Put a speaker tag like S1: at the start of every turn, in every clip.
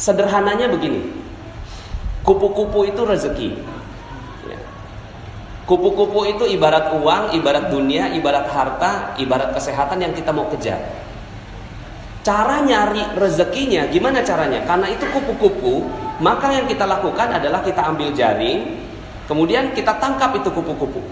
S1: Sederhananya begini, kupu-kupu itu rezeki. Kupu-kupu itu ibarat uang, ibarat dunia, ibarat harta, ibarat kesehatan yang kita mau kejar. Cara nyari rezekinya gimana caranya? Karena itu kupu-kupu, maka yang kita lakukan adalah kita ambil jaring, kemudian kita tangkap itu kupu-kupu.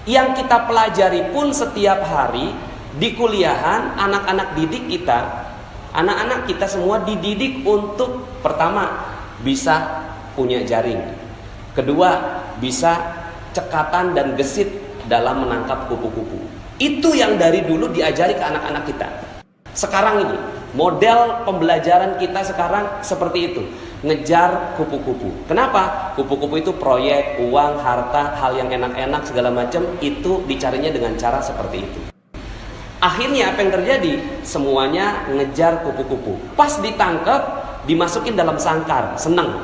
S1: Yang kita pelajari pun setiap hari di kuliahan, anak-anak didik kita, anak-anak kita semua dididik untuk pertama bisa punya jaring, kedua bisa cekatan dan gesit dalam menangkap kupu-kupu. Itu yang dari dulu diajari ke anak-anak kita. Sekarang ini model pembelajaran kita sekarang seperti itu, ngejar kupu-kupu. Kenapa? Kupu-kupu itu proyek, uang, harta, hal yang enak-enak segala macam, itu dicarinya dengan cara seperti itu. Akhirnya apa yang terjadi? Semuanya ngejar kupu-kupu. Pas ditangkap, dimasukin dalam sangkar, seneng.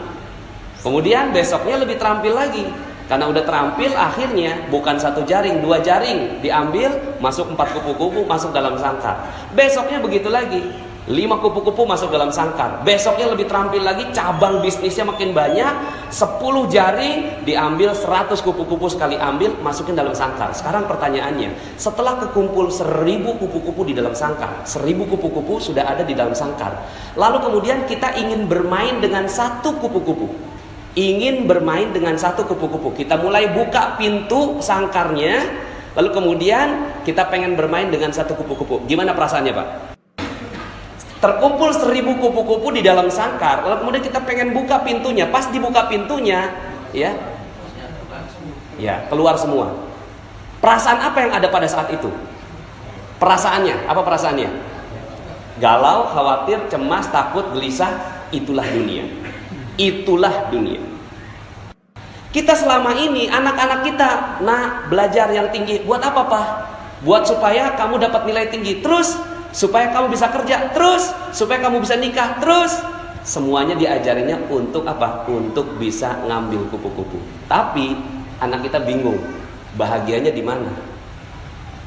S1: Kemudian besoknya lebih terampil lagi. Karena udah terampil, akhirnya bukan satu jaring, dua jaring diambil, masuk 4 kupu-kupu masuk dalam sangkar. Besoknya begitu lagi, 5 kupu-kupu masuk dalam sangkar. Besoknya lebih terampil lagi, cabang bisnisnya makin banyak, 10 jaring diambil, 100 kupu-kupu sekali ambil, masukin dalam sangkar. Sekarang pertanyaannya, setelah kekumpul 1000 kupu-kupu di dalam sangkar, 1000 kupu-kupu sudah ada di dalam sangkar. Lalu kemudian kita ingin bermain dengan satu kupu-kupu. Ingin bermain dengan satu kupu-kupu. Kita mulai buka pintu sangkarnya, lalu kemudian kita pengen bermain dengan satu kupu-kupu. Gimana perasaannya, Pak? Terkumpul 1000 kupu-kupu di dalam sangkar, lalu kemudian kita pengen buka pintunya. Pas dibuka pintunya, ya keluar semua. Perasaan apa yang ada pada saat itu? Perasaannya, apa perasaannya? Galau, khawatir, cemas, takut, gelisah. Itulah dunia. Itulah dunia. Kita selama ini, anak-anak kita, belajar yang tinggi. Buat apa, Pak? Buat supaya kamu dapat nilai tinggi. Terus, supaya kamu bisa kerja. Terus, supaya kamu bisa nikah. Terus, semuanya diajarinya untuk apa? Untuk bisa ngambil kupu-kupu. Tapi, anak kita bingung. Bahagianya di mana?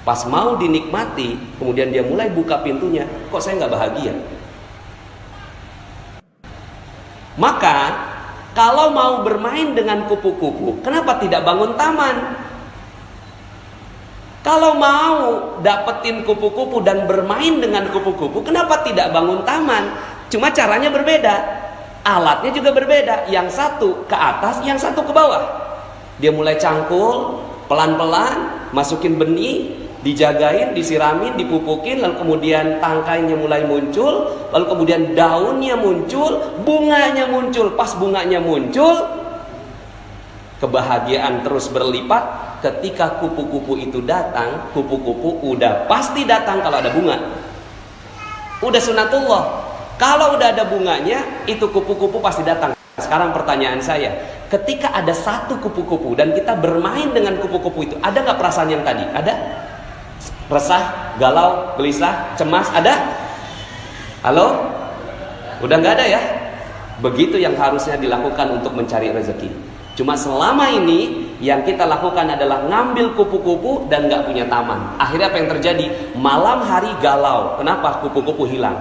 S1: Pas mau dinikmati, kemudian dia mulai buka pintunya. Kok saya nggak bahagia? Maka kalau mau bermain dengan kupu-kupu, kenapa tidak bangun taman? Kalau mau dapetin kupu-kupu dan bermain dengan kupu-kupu, kenapa tidak bangun taman? Cuma caranya berbeda, alatnya juga berbeda. Yang satu ke atas, yang satu ke bawah. Dia mulai cangkul, pelan-pelan, masukin benih, dijagain, disiramin, dipupukin, lalu kemudian tangkainya mulai muncul, lalu kemudian daunnya muncul, bunganya muncul. Pas bunganya muncul, kebahagiaan terus berlipat. Ketika kupu-kupu itu datang, kupu-kupu udah pasti datang kalau ada bunga. Udah sunatullah. Kalau udah ada bunganya, itu kupu-kupu pasti datang. Sekarang pertanyaan saya, ketika ada satu kupu-kupu dan kita bermain dengan kupu-kupu itu, ada nggak perasaan yang tadi? Ada? Resah, galau, gelisah, cemas, ada? Halo? Udah nggak ada ya? Begitu yang harusnya dilakukan untuk mencari rezeki. Cuma selama ini yang kita lakukan adalah ngambil kupu-kupu dan nggak punya taman. Akhirnya apa yang terjadi? Malam hari galau. Kenapa? Kupu-kupu hilang.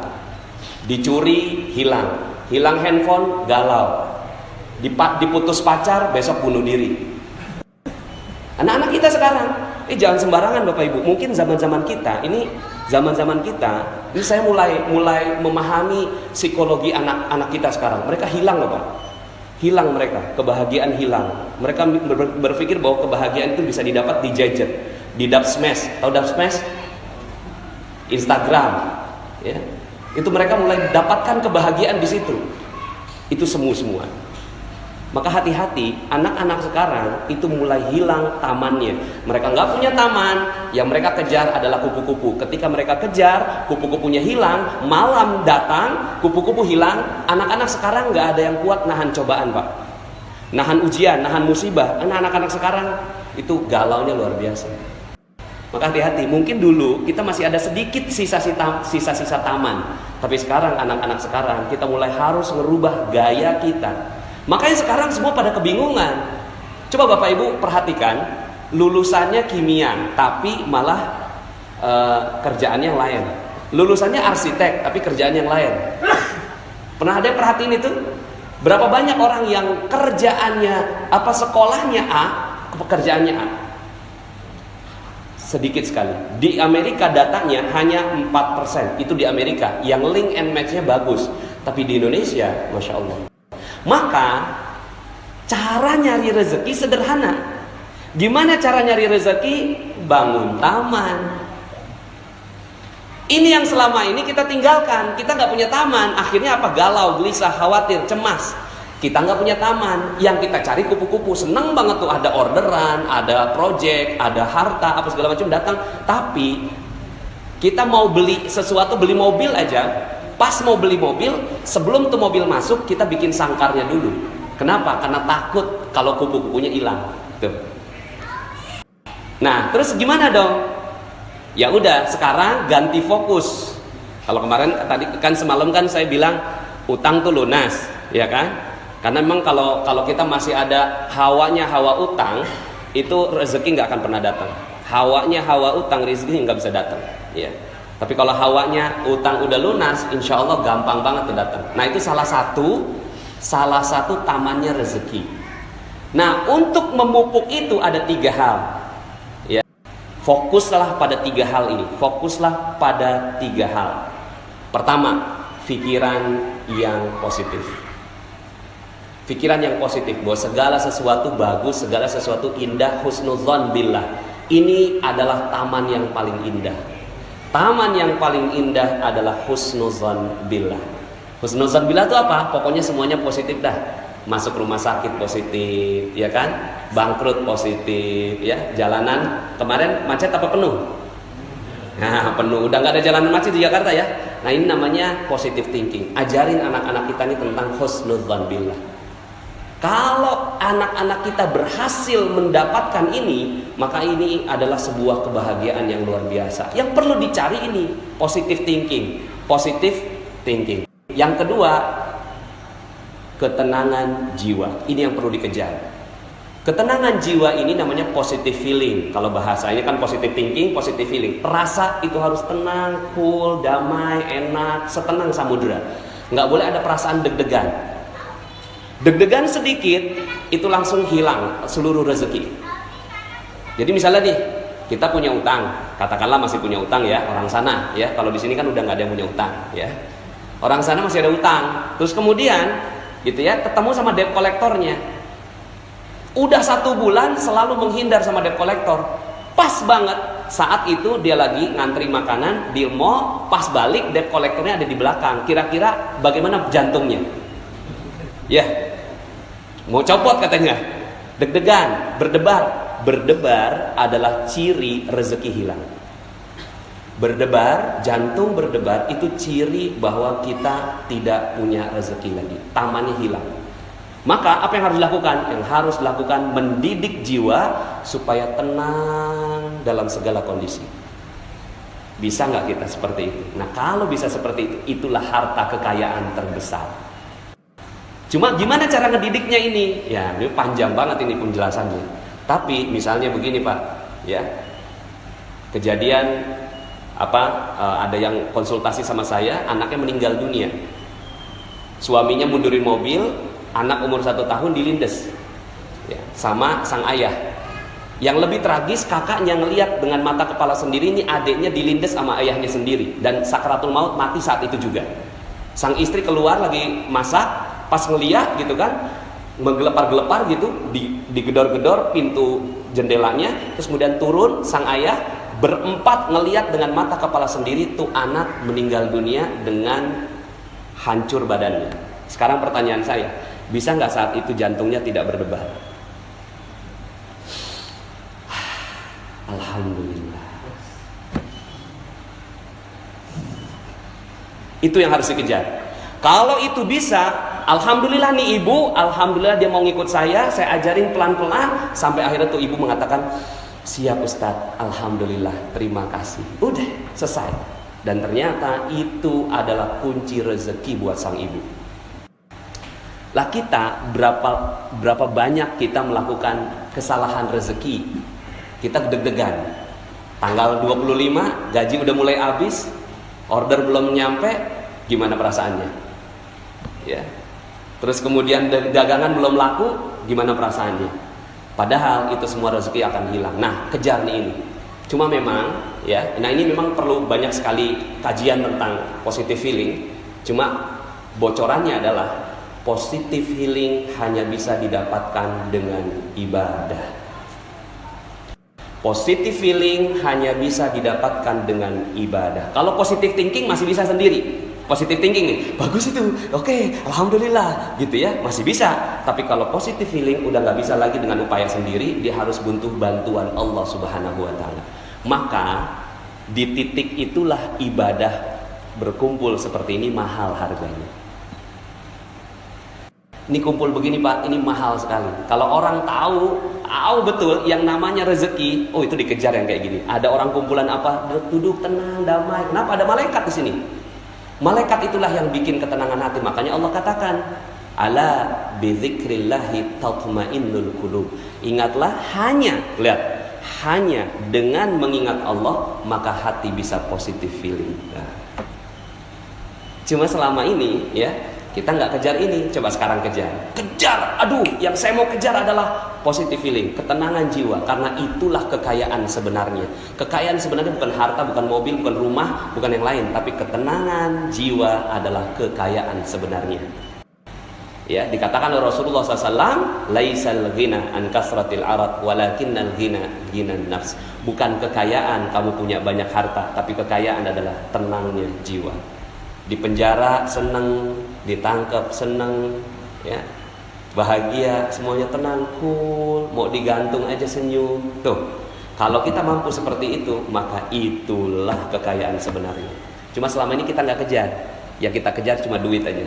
S1: Dicuri, hilang. Hilang handphone, galau. Diputus pacar, besok bunuh diri. Anak-anak kita sekarang, jangan sembarangan Bapak Ibu. Mungkin zaman-zaman kita, ini saya mulai memahami psikologi anak-anak kita sekarang. Mereka hilang loh Pak. Hilang mereka, kebahagiaan hilang. Mereka berpikir bahwa kebahagiaan itu bisa didapat di gadget, di dubsmash. Tahu dubsmash? Instagram, ya. Itu mereka mulai dapatkan kebahagiaan di situ. Itu semua. Maka hati-hati, anak-anak sekarang itu mulai hilang tamannya. Mereka nggak punya taman, yang mereka kejar adalah kupu-kupu. Ketika mereka kejar, kupu-kupunya hilang, malam datang, kupu-kupu hilang. Anak-anak sekarang nggak ada yang kuat nahan cobaan Pak. Nahan ujian, nahan musibah. Anak-anak sekarang itu galaunya luar biasa. Maka hati-hati, mungkin dulu kita masih ada sedikit sisa-sisa taman. Tapi sekarang anak-anak sekarang kita mulai harus merubah gaya kita. Makanya sekarang semua pada kebingungan. Coba Bapak Ibu perhatikan, lulusannya kimia tapi malah kerjaan yang lain. Lulusannya arsitek tapi kerjaan yang lain. Pernah ada yang perhatiin itu? Berapa banyak orang yang kerjaannya sekolahnya A, pekerjaannya A? Sedikit sekali. Di Amerika datanya hanya 4%. Itu di Amerika yang link and match-nya bagus. Tapi di Indonesia, Masya Allah. Maka cara nyari rezeki sederhana. Gimana cara nyari rezeki? Bangun taman. Ini yang selama ini kita tinggalkan. Kita nggak punya taman. Akhirnya apa? Galau, gelisah, khawatir, cemas. Kita nggak punya taman. Yang kita cari kupu-kupu. Seneng banget tuh, ada orderan, ada project, ada harta, apa segala macam datang. Tapi kita mau beli sesuatu, beli mobil aja. Pas mau beli mobil, sebelum tuh mobil masuk, kita bikin sangkarnya dulu. Kenapa? Karena takut kalau kupu-kupunya hilang. Tuh. Nah, terus gimana dong? Ya udah, sekarang ganti fokus. Kalau kemarin tadi kan semalam kan saya bilang utang tuh lunas, ya kan? Karena memang kalau kita masih ada hawa utang, itu rezeki nggak akan pernah datang. Hawa utang, rezeki nggak bisa datang. Ya. Tapi kalau hawanya utang udah lunas, insya Allah gampang banget tuh datang. Nah itu salah satu tamannya rezeki. Nah untuk memupuk itu ada 3 hal. Fokuslah pada 3 hal ini. Fokuslah pada 3 hal. Pertama, pikiran yang positif. Pikiran yang positif bahwa segala sesuatu bagus, segala sesuatu indah, husnudzon billah. Ini adalah taman yang paling indah. Taman yang paling indah adalah husnudzon billah. Husnudzon billah itu apa? Pokoknya semuanya positif dah. Masuk rumah sakit positif, ya kan? Bangkrut positif, ya. Jalanan kemarin macet apa penuh? Nah, penuh. Udah nggak ada jalanan macet di Jakarta ya. Nah, ini namanya positive thinking. Ajarin anak-anak kita ini tentang husnudzon billah. Kalau anak-anak kita berhasil mendapatkan ini, maka ini adalah sebuah kebahagiaan yang luar biasa. Yang perlu dicari ini positive thinking, positive thinking. Yang kedua, ketenangan jiwa. Ini yang perlu dikejar. Ketenangan jiwa ini namanya positive feeling. Kalau bahasanya kan positive thinking, positive feeling. Rasa itu harus tenang, cool, damai, enak, setenang samudera. Nggak boleh ada perasaan deg-degan. Deg-degan sedikit, itu langsung hilang seluruh rezeki. Jadi misalnya nih, kita punya utang. Katakanlah masih punya utang ya, orang sana ya. Kalau di sini kan udah nggak ada yang punya utang ya. Orang sana masih ada utang. Terus kemudian gitu ya, ketemu sama debt kolektornya. Udah 1 bulan selalu menghindar sama debt kolektor. Pas banget saat itu dia lagi ngantri makanan di mall, pas balik debt kolektornya ada di belakang. Kira-kira bagaimana jantungnya? Ya, mau copot katanya. Deg-degan, berdebar. Berdebar adalah ciri rezeki hilang. Berdebar, jantung berdebar itu ciri bahwa kita tidak punya rezeki lagi. Tamannya hilang. Maka apa yang harus dilakukan? Yang harus dilakukan mendidik jiwa supaya tenang dalam segala kondisi. Bisa nggak kita seperti itu? Nah kalau bisa seperti itu, itulah harta kekayaan terbesar. Cuma gimana cara ngedidiknya ini? Ya ini panjang banget ini penjelasannya. Tapi misalnya begini Pak, ya kejadian ada yang konsultasi sama saya, anaknya meninggal dunia. Suaminya mundurin mobil, anak umur 1 tahun dilindes ya, sama sang ayah. Yang lebih tragis, kakaknya ngelihat dengan mata kepala sendiri ini adiknya dilindes sama ayahnya sendiri, dan sakratul maut mati saat itu juga. Sang istri keluar lagi masak, pas ngeliat gitu kan, menggelepar-gelepar gitu, digedor-gedor pintu jendelanya, terus kemudian turun sang ayah. Berempat ngeliat dengan mata kepala sendiri tuh anak meninggal dunia dengan hancur badannya. Sekarang pertanyaan saya, bisa nggak saat itu jantungnya tidak berdebar? Alhamdulillah. Itu yang harus dikejar. Kalau itu bisa, alhamdulillah nih ibu, alhamdulillah dia mau ngikut saya ajarin pelan-pelan sampai akhirnya tuh ibu mengatakan, siap Ustadz, alhamdulillah, terima kasih. Udah, selesai. Dan ternyata itu adalah kunci rezeki buat sang ibu. Lah kita, berapa banyak kita melakukan kesalahan rezeki. Kita deg-degan. Tanggal 25, gaji udah mulai habis, order belum nyampe, gimana perasaannya? ya. Terus kemudian dagangan belum laku, gimana perasaannya? Padahal itu semua rezeki akan hilang. Nah, kejar nih ini. Cuma memang ya, nah ini memang perlu banyak sekali kajian tentang positive healing. Cuma bocorannya adalah positive healing hanya bisa didapatkan dengan ibadah. Positive feeling hanya bisa didapatkan dengan ibadah. Kalau positive thinking masih bisa sendiri. Positive thinking nih, bagus itu, oke, alhamdulillah, gitu ya, masih bisa. Tapi kalau positive feeling udah nggak bisa lagi dengan upaya sendiri, dia harus butuh bantuan Allah Subhanahu Wa Taala. Maka di titik itulah ibadah berkumpul seperti ini mahal harganya. Ini kumpul begini Pak, ini mahal sekali. Kalau orang tahu betul yang namanya rezeki, oh itu dikejar yang kayak gini. Ada orang kumpulan apa, duduk tenang, damai. Kenapa? Ada malaikat di sini. Malaikat itulah yang bikin ketenangan hati. Makanya Allah katakan, ala bidzikrillahi tatmainnul qulub. Ingatlah hanya dengan mengingat Allah maka hati bisa positive feeling. Nah. Cuma selama ini ya kita nggak kejar ini. Coba sekarang kejar. Aduh, yang saya mau kejar adalah positive feeling, ketenangan jiwa. Karena itulah kekayaan sebenarnya. Kekayaan sebenarnya bukan harta, bukan mobil, bukan rumah, bukan yang lain. Tapi ketenangan jiwa adalah kekayaan sebenarnya. Ya, dikatakan oleh Rasulullah SAW, laisal ghina an kasratil arad, walakinnal ghina ghinan nafs. Bukan kekayaan kamu punya banyak harta, tapi kekayaan adalah tenangnya jiwa. Di penjara senang, ditangkap senang, ya, bahagia, semuanya tenang, cool, mau digantung aja senyum. Tuh, kalau kita mampu seperti itu, maka itulah kekayaan sebenarnya. Cuma selama ini kita nggak kejar, yang kita kejar cuma duit aja.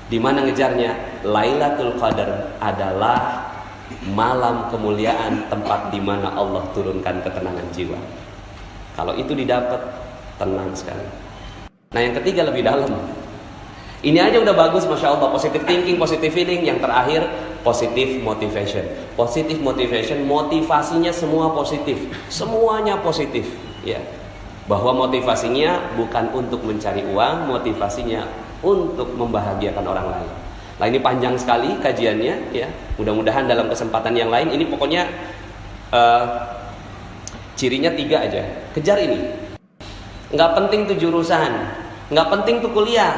S1: Di mana ngejarnya? Lailatul Qadar adalah malam kemuliaan, tempat di mana Allah turunkan ketenangan jiwa. Kalau itu didapat, tenang sekali. Nah yang ketiga lebih dalam. Ini aja udah bagus, Masya Allah. Positive thinking, positive feeling. Yang terakhir, positive motivation. Positive motivation, motivasinya semua positif. Semuanya positif, ya. Bahwa motivasinya bukan untuk mencari uang, motivasinya untuk membahagiakan orang lain. Nah ini panjang sekali kajiannya, ya. Mudah-mudahan dalam kesempatan yang lain, ini pokoknya cirinya 3 aja. Kejar ini. Nggak penting tuh jurusan, nggak penting tuh kuliah,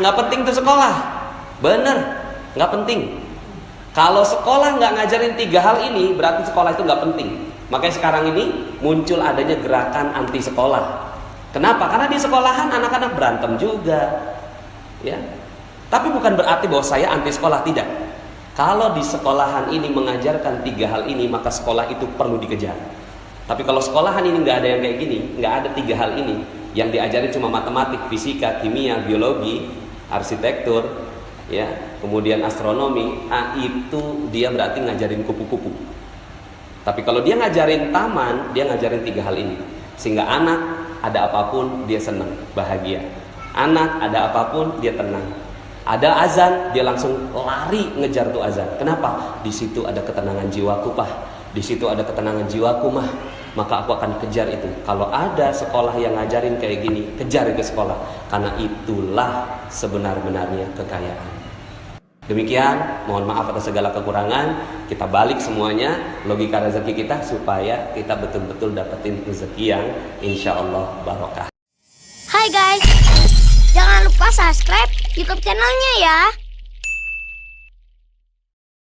S1: nggak penting tuh sekolah. Bener, nggak penting. Kalau sekolah nggak ngajarin 3 hal ini, berarti sekolah itu nggak penting. Makanya sekarang ini muncul adanya gerakan anti sekolah. Kenapa? Karena di sekolahan anak-anak berantem juga, ya. Tapi bukan berarti bahwa saya anti sekolah, tidak. Kalau di sekolahan ini mengajarkan 3 hal ini, maka sekolah itu perlu dikejar. Tapi kalau sekolahan ini nggak ada yang kayak gini, nggak ada 3 hal ini, yang diajarin cuma matematik, fisika, kimia, biologi, arsitektur, ya, kemudian astronomi, itu dia berarti ngajarin kupu-kupu. Tapi kalau dia ngajarin taman, dia ngajarin 3 hal ini, sehingga anak ada apapun dia senang, bahagia. Anak ada apapun dia tenang. Ada azan, dia langsung lari ngejar tuh azan. Kenapa? Di situ ada ketenangan jiwaku, Pak. Di situ ada ketenangan jiwaku, Mah. Maka aku akan kejar itu. Kalau ada sekolah yang ngajarin kayak gini, kejar ke sekolah. Karena itulah sebenar-benarnya kekayaan. Demikian, mohon maaf atas segala kekurangan. Kita balik semuanya logika rezeki kita supaya kita betul-betul dapetin rezeki yang insya Allah barokah.
S2: Hai guys, jangan lupa subscribe YouTube channelnya ya.